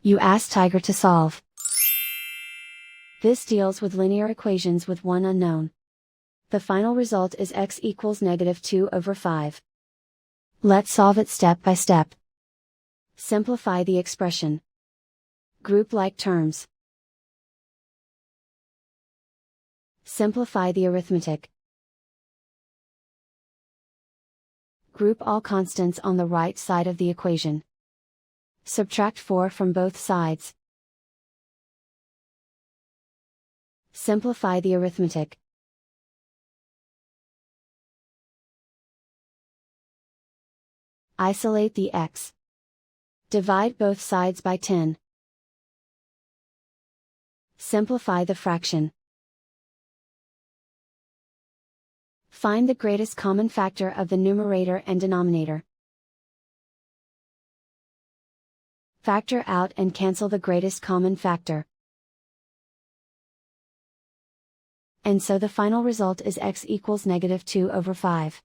You ask Tiger to solve. This deals with linear equations with one unknown. The final result is x equals -2/5. Let's solve it step by step. Simplify the expression. Group like terms. Simplify the arithmetic. Group all constants on the right side of the equation. Subtract 4 from both sides. Simplify the arithmetic. Isolate the x. Divide both sides by 10. Simplify the fraction. Find the greatest common factor of the numerator and denominator. Factor out and cancel the greatest common factor. And so the final result is x equals -2/5.